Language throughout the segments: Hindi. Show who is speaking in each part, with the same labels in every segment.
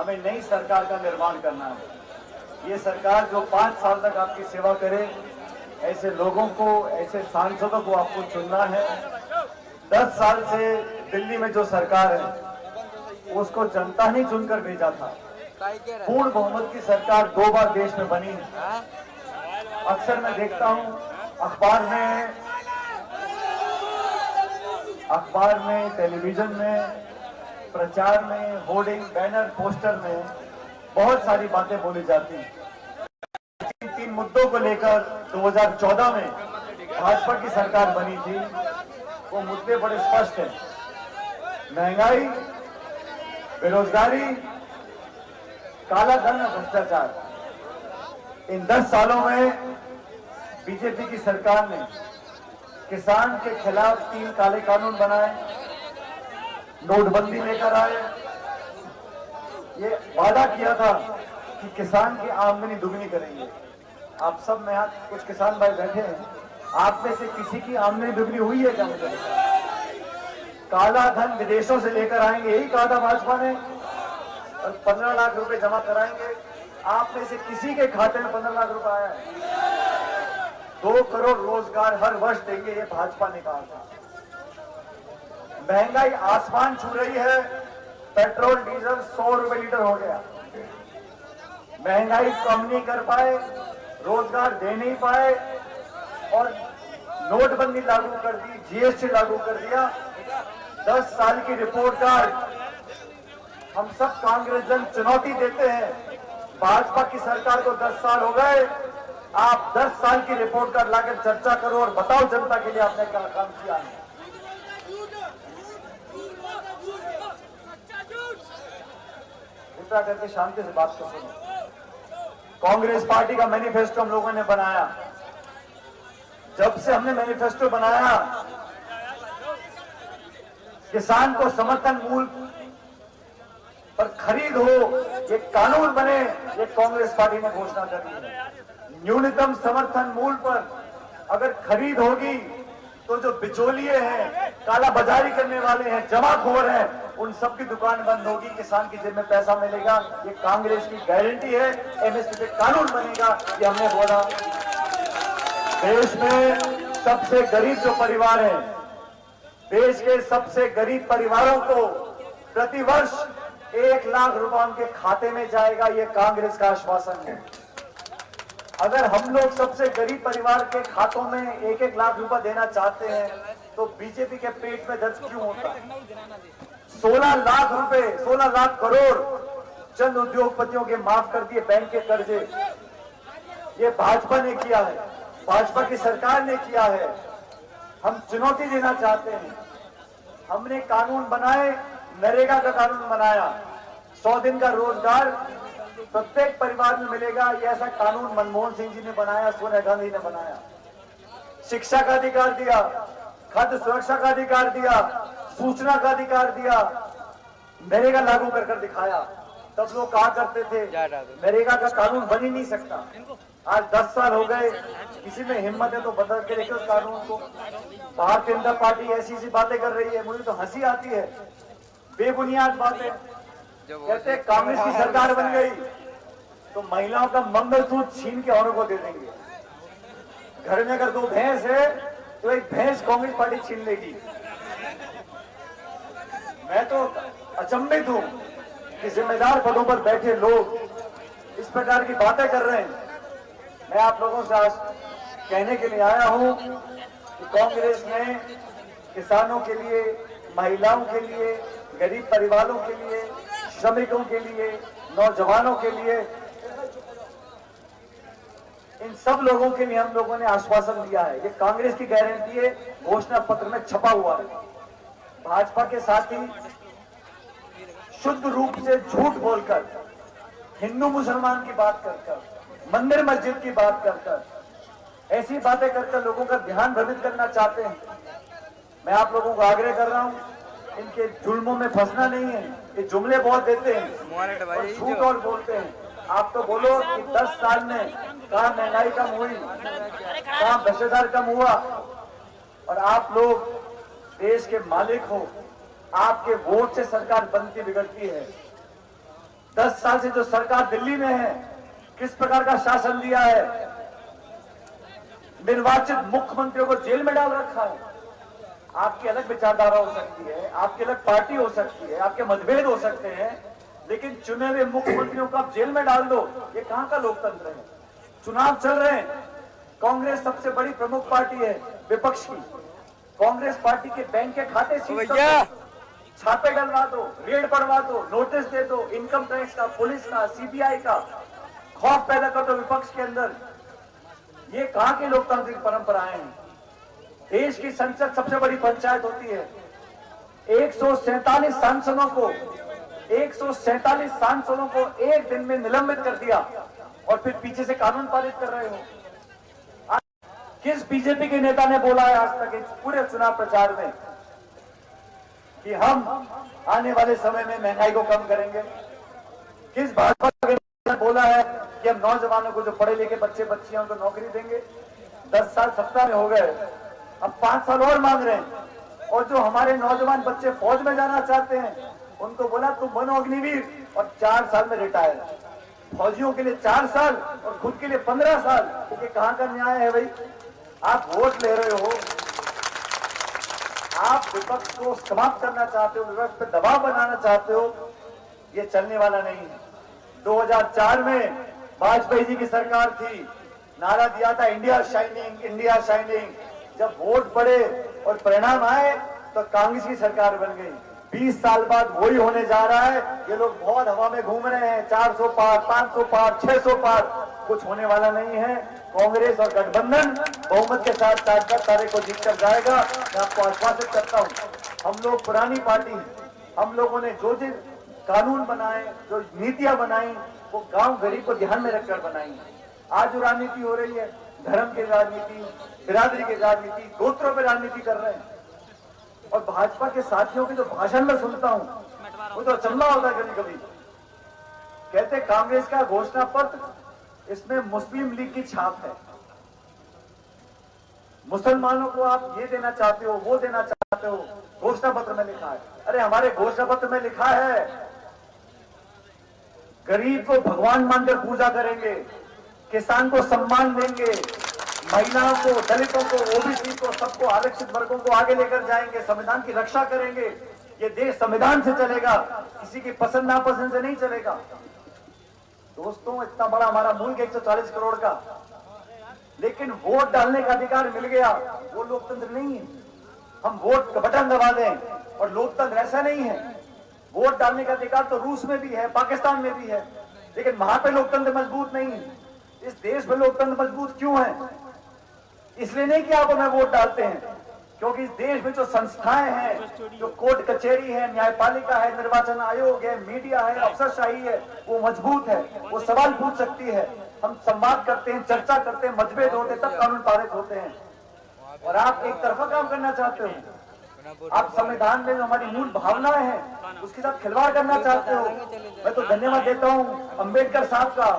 Speaker 1: हमें नई सरकार का निर्माण करना है। ये सरकार जो 5 साल तक आपकी सेवा करे, ऐसे लोगों को, ऐसे सांसदों को आपको चुनना है। 10 साल से दिल्ली में जो सरकार है उसको जनता ने चुनकर भेजा था। पूर्ण बहुमत की सरकार 2 बार देश में बनी है। अक्सर मैं देखता हूं अखबार में, टेलीविजन में, प्रचार में, होर्डिंग, बैनर, पोस्टर में बहुत सारी बातें बोली जाती हैं। 3 मुद्दों को लेकर 2014 में भाजपा की सरकार बनी थी। वो मुद्दे बड़े स्पष्ट हैं: महंगाई, बेरोजगारी, काला धन और भ्रष्टाचार। इन 10 सालों में बीजेपी की सरकार ने किसान के खिलाफ 3 काले कानून बनाए, नोटबंदी लेकर आए। ये वादा किया था कि किसान की आमदनी दुगनी करेंगे। आप सब में यहाँ कुछ किसान भाई बैठे हैं, आप में से किसी की आमदनी दुगनी हुई है क्या? मुझे काला धन विदेशों से लेकर आएंगे, यही कहा था भाजपा ने, और 15 लाख रुपए जमा कराएंगे। आप में से किसी के खाते में 15 लाख रुपए आया है? 2 करोड़ रोजगार हर वर्ष देंगे, ये भाजपा ने कहा था। महंगाई आसमान छू रही है, पेट्रोल डीजल 100 रुपए लीटर हो गया। महंगाई कम नहीं कर पाए, रोजगार दे नहीं पाए, और नोटबंदी लागू कर दी, जीएसटी लागू कर दिया। 10 साल की रिपोर्ट कार्ड हम सब कांग्रेस जन चुनौती देते हैं। भाजपा की सरकार को 10 साल हो गए, आप 10 साल की रिपोर्ट कार्ड लाकर चर्चा करो और बताओ जनता के लिए आपने क्या काम किया है। कृपया करके शांति से बात कर सुनो। कांग्रेस पार्टी का मैनिफेस्टो हम लोगों ने बनाया। जब से हमने मैनिफेस्टो बनाया, किसान को समर्थन मूल्य पर खरीद हो, ये कानून बने, ये कांग्रेस पार्टी ने घोषणा कर दी है। न्यूनतम समर्थन मूल्य पर अगर खरीद होगी तो जो बिचौलिए हैं, काला बाजारी करने वाले हैं, जमाखोर हैं, उन सबकी दुकान बंद होगी, किसान की जेब में पैसा मिलेगा। ये कांग्रेस की गारंटी है। एमएसपी पे कानून बनेगा, ये हमने बोला। देश में सबसे गरीब जो परिवार है, देश के सबसे गरीब परिवारों को प्रतिवर्ष 1 लाख रुपए उनके खाते में जाएगा, ये कांग्रेस का आश्वासन है। अगर हम लोग सबसे गरीब परिवार के खातों में 1-1 लाख रुपए देना चाहते हैं तो बीजेपी के पेट में दर्द क्यों होता है? 16 लाख रुपए, 16 लाख करोड़ चंद उद्योगपतियों के माफ कर दिए बैंक के कर्जे। ये भाजपा ने किया है, भाजपा की सरकार ने किया है। हम चुनौती देना चाहते हैं। हमने कानून बनाए, नरेगा का कानून बनाया, 100 दिन का रोजगार प्रत्येक परिवार में मिलेगा। ये ऐसा कानून मनमोहन सिंह जी ने बनाया, सोनिया गांधी ने बनाया। शिक्षा का अधिकार दिया, खाद्य सुरक्षा का अधिकार दिया, सूचना का अधिकार दिया, नरेगा लागू कर दिखाया। तब लोग कहा करते थे नरेगा का कानून बन ही नहीं सकता। आज 10 साल हो गए, किसी में हिम्मत है तो बदल के देखो उस कानून को। भारतीय जनता पार्टी ऐसी बातें कर रही है, मुझे तो हंसी आती है, बेबुनियाद बातें। कहते कांग्रेस की सरकार बन गई तो महिलाओं का मंगलसूत्र छीन के औरों को दे देंगे। घर में अगर 2 भैंस है तो 1 भैंस कांग्रेस पार्टी छीन लेगी। मैं तो अचंभित हूं कि जिम्मेदार पदों पर बैठे लोग इस प्रकार की बातें कर रहे हैं। मैं आप लोगों से आज कहने के लिए आया हूं कि कांग्रेस ने किसानों के लिए, महिलाओं के लिए, गरीब परिवारों के लिए, श्रमिकों के लिए, नौजवानों के लिए, इन सब लोगों के लिए हम लोगों ने आश्वासन दिया है। ये कांग्रेस की गारंटी है, घोषणा पत्र में छपा हुआ है। भाजपा के साथी शुद्ध रूप से झूठ बोलकर, हिंदू मुसलमान की बात कर, मंदिर मस्जिद की बात कर, ऐसी बातें कर लोगों का ध्यान भ्रमित करना चाहते हैं। मैं आप लोगों को आग्रह कर रहा हूं, इनके जुल्मों में फंसना नहीं है। ये जुमले बहुत देते हैं और झूठ और बोलते हैं। आप तो बोलो कि 10 साल में कहां महंगाई कम हुई, कहां भ्रष्टाचार कम हुआ, और आप लोग देश के मालिक हो, आपके वोट से सरकार बनती बिगड़ती है। 10 साल से जो सरकार दिल्ली में है, किस प्रकार का शासन दिया है, निर्वाचित मुख्यमंत्रियों को जेल में डाल रखा है। आपकी अलग विचारधारा हो सकती है, आपकी अलग पार्टी हो सकती है, आपके मतभेद हो सकते हैं, लेकिन चुने हुए मुख्यमंत्रियों को आप जेल में डाल दो, ये कहां का लोकतंत्र है? चुनाव चल रहे हैं, कांग्रेस सबसे बड़ी प्रमुख पार्टी है विपक्ष की। कांग्रेस पार्टी के बैंक के खाते सीज कर दो, छापे डलवा दो, रेड पड़वा दो, नोटिस दे दो, इनकम टैक्स का, पुलिस का, सीबीआई का, खौफ पैदा कर दो विपक्ष के अंदर। ये कहां की लोकतांत्रिक परंपराएं हैं? देश की संसद सबसे बड़ी पंचायत होती है। 147 सांसदों को एक दिन में निलंबित कर दिया और फिर पीछे से कानून पारित कर रहे हो। किस बीजेपी के नेता ने बोला है आज तक इस पूरे चुनाव प्रचार में कि हम आने वाले समय में महंगाई को कम करेंगे? किस भाजपा के नेता ने बोला है कि हम नौजवानों को, जो पढ़े लिखे बच्चे बच्चियां, उनको नौकरी देंगे? 10 साल सत्ता में हो गए, अब 5 साल और मांग रहे हैं। और जो हमारे नौजवान बच्चे फौज में जाना चाहते हैं, उनको बोला तुम बनो अग्निवीर और 4 साल में रिटायर। फौजियों के लिए 4 साल और खुद के लिए 15 साल, ये कहां का न्याय है भाई? आप वोट ले रहे हो, आप विपक्ष को समाप्त करना चाहते हो, विपक्ष पर दबाव बनाना चाहते हो, ये चलने वाला नहीं है। 2004 में वाजपेयी जी की सरकार थी, नारा दिया था इंडिया शाइनिंग, इंडिया शाइनिंग। जब वोट पड़े और परिणाम आए तो कांग्रेस की सरकार बन गई। 20 साल बाद वही होने जा रहा है। ये लोग बहुत हवा में घूम रहे हैं, 400 पार, 500 पार, 600 पार, कुछ होने वाला नहीं है। कांग्रेस और गठबंधन बहुमत के साथ 4 तारीख को जीत कर जाएगा। मैं आपको आश्वासित करता हूं, हम लोग पुरानी पार्टी हैं, हम लोगों ने जो कानून बनाए, जो नीतियां बनाई, वो गांव गरीब को ध्यान में रखकर बनाई। आज जो राजनीति हो रही है, धर्म की राजनीति, बिरादरी की राजनीति, गोत्रों पर राजनीति कर रहे हैं। और भाजपा के साथियों के जो भाषण में सुनता हूं, वो तो अचंभा होता है कभी कभी। कहते कांग्रेस का घोषणा पत्र, इसमें मुस्लिम लीग की छाप है। मुसलमानों को आप ये देना चाहते हो, वो देना चाहते हो, घोषणा पत्र में लिखा है। अरे हमारे घोषणा पत्र में लिखा है गरीब को भगवान मानकर पूजा करेंगे, किसान को सम्मान देंगे, महिलाओं को, दलितों को, ओबीसी को, सबको, आरक्षित वर्गों को आगे लेकर जाएंगे, संविधान की रक्षा करेंगे। ये देश संविधान से चलेगा, किसी की पसंद नापसंद से नहीं चलेगा। दोस्तों, इतना बड़ा हमारा मुल्क 140 करोड़ का, लेकिन वोट डालने का अधिकार मिल गया, वो लोकतंत्र नहीं है। हम वोट का बटन दबा दें और लोकतंत्र ऐसा नहीं है। वोट डालने का अधिकार तो रूस में भी है, पाकिस्तान में भी है, लेकिन वहां पे लोकतंत्र मजबूत नहीं है। इस देश में लोकतंत्र मजबूत क्यों है? इसलिए नहीं कि आप हमें वोट डालते हैं, क्योंकि इस देश में जो संस्थाएं हैं, जो कोर्ट कचहरी है, न्यायपालिका है, निर्वाचन आयोग है, मीडिया है, अफसरशाही है, वो मजबूत है, वो सवाल पूछ सकती है। हम संवाद करते हैं, चर्चा करते हैं, मतभेद होते हैं, तब कानून पारित होते हैं। और आप एक तरफा काम करना चाहते हो, आप संविधान में जो हमारी मूल भावनाएं हैं उसके साथ खिलवाड़ करना चाहते हो। मैं तो धन्यवाद देता हूं अंबेडकर साहब का,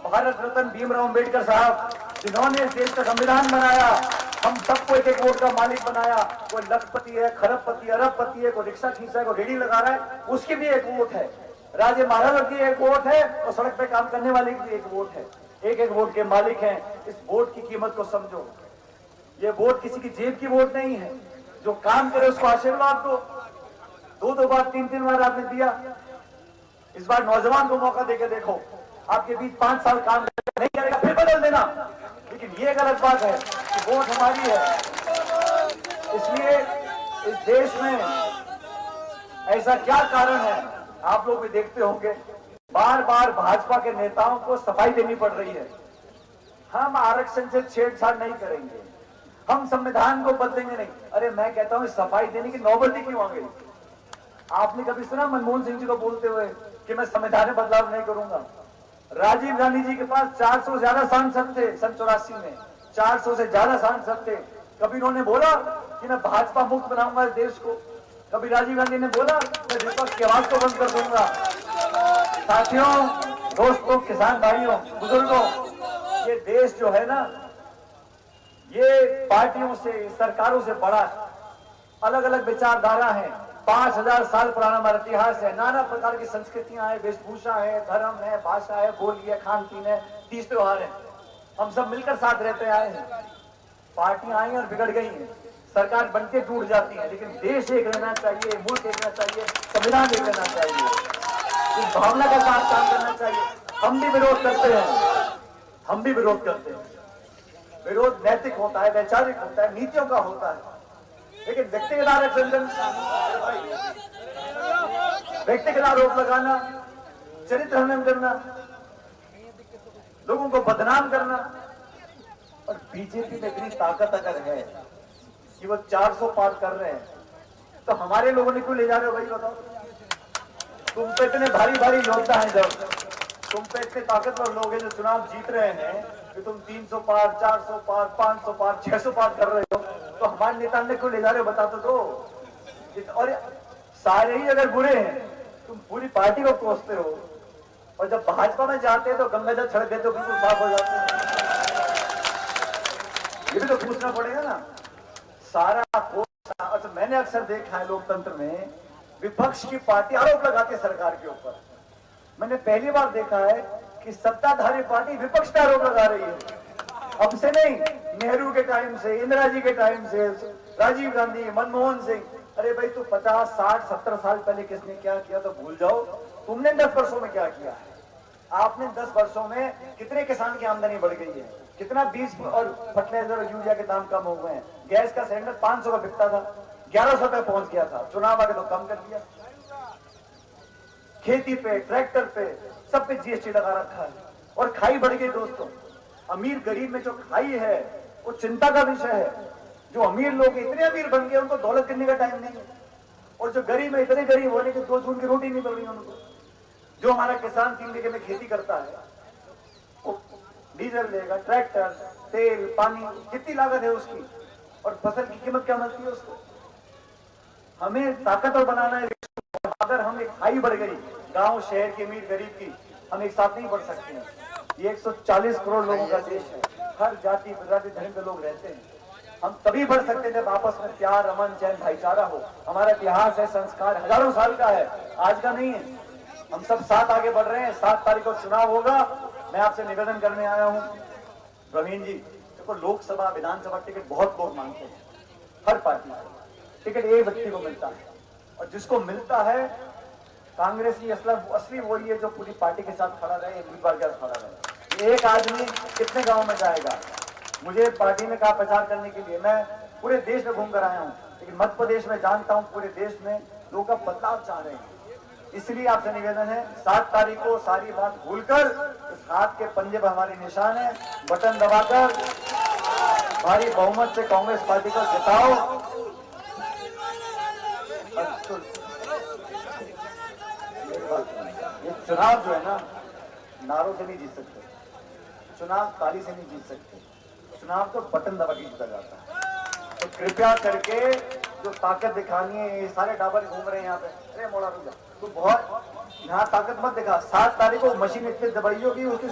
Speaker 1: भारत रत्न भीमराव अंबेडकर साहब, जिन्होंने इस देश का संविधान बनाया, हम सबको एक एक वोट का मालिक बनाया। कोई लखपति है, खरबपति, अरबपति है, कोई रिक्शा खींचा है, कोई रेडी लगा रहा है, उसकी भी एक वोट है। राजे महाराजा की एक वोट है और सड़क पे काम करने वाले की भी एक वोट है। एक एक वोट के मालिक हैं। इस वोट की कीमत को समझो। ये वोट किसी की जेब की वोट नहीं है। जो काम करे उसको आशीर्वाद दो। 2-2 बार, 3-3 बार आपने दिया। इस बार नौजवान को मौका देके देखो, आपके बीच 5 साल काम नहीं करेगा, फिर बदल देना। लेकिन ये गलत बात है कि वोट हमारी है। इसलिए इस देश में ऐसा क्या कारण है, आप लोग भी देखते होंगे, बार बार भाजपा के नेताओं को सफाई देनी पड़ रही है। हम आरक्षण से छेड़छाड़ नहीं करेंगे, हम संविधान को बदलेंगे नहीं। अरे मैं कहता हूं सफाई देने की नौबत ही क्यों आ गई? आपने कभी सुना मनमोहन सिंह जी को बोलते हुए कि मैं संविधान में बदलाव नहीं करूंगा? राजीव गांधी जी के पास 400 से ज्यादा सांसद थे सन 84 में, 400 से ज्यादा सांसद थे। कभी उन्होंने बोला कि मैं भाजपा मुक्त बनाऊंगा इस देश को? कभी राजीव गांधी ने बोला मैं विपक्ष की आवाज को बंद कर दूंगा? साथियों, दोस्तों, किसान भाइयों, बुजुर्गों, ये देश जो है ना, ये पार्टियों से, सरकारों से बड़ा है। अलग अलग विचारधारा है, 5000 साल पुराना हमारा इतिहास है। नाना प्रकार की संस्कृतियां हैं, वेशभूषा है, धर्म है, भाषा है, बोली है, खान पीन है, तीज त्योहार है। हम सब मिलकर साथ रहते आए हैं। पार्टियां आई और बिगड़ गई हैं, सरकार बनते टूट जाती है, लेकिन देश एक रहना चाहिए, मुल्क एक रहना चाहिए, संविधान एक रहना चाहिए, इस भावना के साथ काम करना चाहिए। हम भी विरोध करते हैं, हम भी विरोध करते हैं। विरोध नैतिक होता है, वैचारिक होता है, नीतियों का होता है, लेकिन व्यक्तिगत आरक्षण, व्यक्तिगत आरोप लगाना, चरित्र हनन करना, लोगों को बदनाम करना, और बीजेपी में इतनी ताकत अगर है कि वो 400 पार कर रहे हैं, तो हमारे लोगों ने क्यों ले जा रहे हो भाई बताओ? तुम पे इतने भारी भारी योद्धा हैं, जब तुम पे इतने ताकतवर लोग हैं जो चुनाव जीत रहे हैं, कि तुम 300 पार, 400 पार, 500 पार, 600 पार कर रहे हो, तो हमारे नेता ने क्यों ले जा रहे हो बता तो दो। और सारे ही अगर बुरे हैं, तुम पूरी पार्टी को कोसते हो, और जब भाजपा में जाते हैं तो गंगा जल छड़क देते हो, बिल्कुल साफ हो जाते हैं। ये भी तो पूछना पड़ेगा ना। सारा अच्छा, मैंने अक्सर देखा है लोकतंत्र में विपक्ष की पार्टी आरोप लगाती है सरकार के ऊपर। मैंने पहली बार देखा है कि सत्ताधारी पार्टी विपक्ष पर आरोप लगा रही है। अब से नहीं, नेहरू के टाइम से, इंदिरा जी के टाइम से, राजीव गांधी, मनमोहन सिंह, अरे भाई तू 50, 60, 70 साल पहले किसने क्या किया तो भूल जाओ, तुमने 10 वर्षों में क्या किया है। आपने 10 वर्षों में कितने किसान की आमदनी बढ़ गई है, कितना बीज और फर्टिलाइजर और यूरिया के दाम कम हो गए हैं। गैस का सिलेंडर 500 का बिकता था, 1100 पे पहुंच गया था, चुनाव आके तो कम कर दिया। खेती पे, ट्रैक्टर पे, सब पे जीएसटी लगा रखा है, और खाई बढ़ गई दोस्तों। अमीर गरीब में जो खाई है वो चिंता का विषय है। जो अमीर लोग इतने अमीर बन गए उनको दौलत करने का टाइम नहीं है, और जो गरीब है इतने गरीब होने के 2 जून की रोटी नहीं मिल रही उनको। जो हमारा किसान 3 बीघे में खेती करता है, वो डीजल लेगा, ट्रैक्टर, तेल, पानी, कितनी लागत है उसकी, और फसल की कीमत क्या मिलती है उसको। हमें ताकतवर बनाना है। अगर हम एक खाई बढ़ गई गांव शहर के अमीर गरीब की, हम एक साथ नहीं बढ़ सकते हैं। ये 140 करोड़ लोगों का देश है, हर जाति प्रजाति धर्म के लोग रहते हैं। हम तभी बढ़ सकते हैं जब आपस में प्यार, अमन, चैन, भाईचारा हो। हमारा इतिहास है, संस्कार हजारों साल का है, आज का नहीं है। हम सब साथ आगे बढ़ रहे हैं। 7 तारीख को चुनाव होगा। मैं आपसे निवेदन करने आया हूं प्रवीण जी, देखो लोकसभा विधानसभा टिकट बहुत लोग मांगते हैं, हर पार्टी को टिकट एक व्यक्ति को मिलता है, और जिसको मिलता है कांग्रेस की असली वही है जो पूरी पार्टी के साथ खड़ा रहे, उम्मीदवार के साथ खड़ा रहे। एक आदमी कितने गांव में जाएगा? मुझे पार्टी में कहा प्रचार करने के लिए, मैं पूरे देश में घूम कर आया हूं, लेकिन मध्य प्रदेश में जानता हूं पूरे देश में लोग अब बदलाव चाह रहे हैं। इसलिए आपसे निवेदन है 7 तारीख को सारी बात भूलकर इस हाथ के पंजे पर हमारे निशान है, बटन दबाकर भारी बहुमत से कांग्रेस पार्टी को जिताओ। ये चुनाव जो है ना, नारों से नहीं जीत सकते, चुनाव ताली से नहीं जीत सकते, चुनाव तो बटन दबा के जीता जाता है। तो कृपया करके जो ताकत दिखानी है, ये सारे डाबर घूम रहे हैं यहाँ पे, अरे मोड़ा रुक जा, तू बहुत यहाँ ताकत मत दिखा। 7 तारीख को मशीन इतनी दबाई होगी उसकी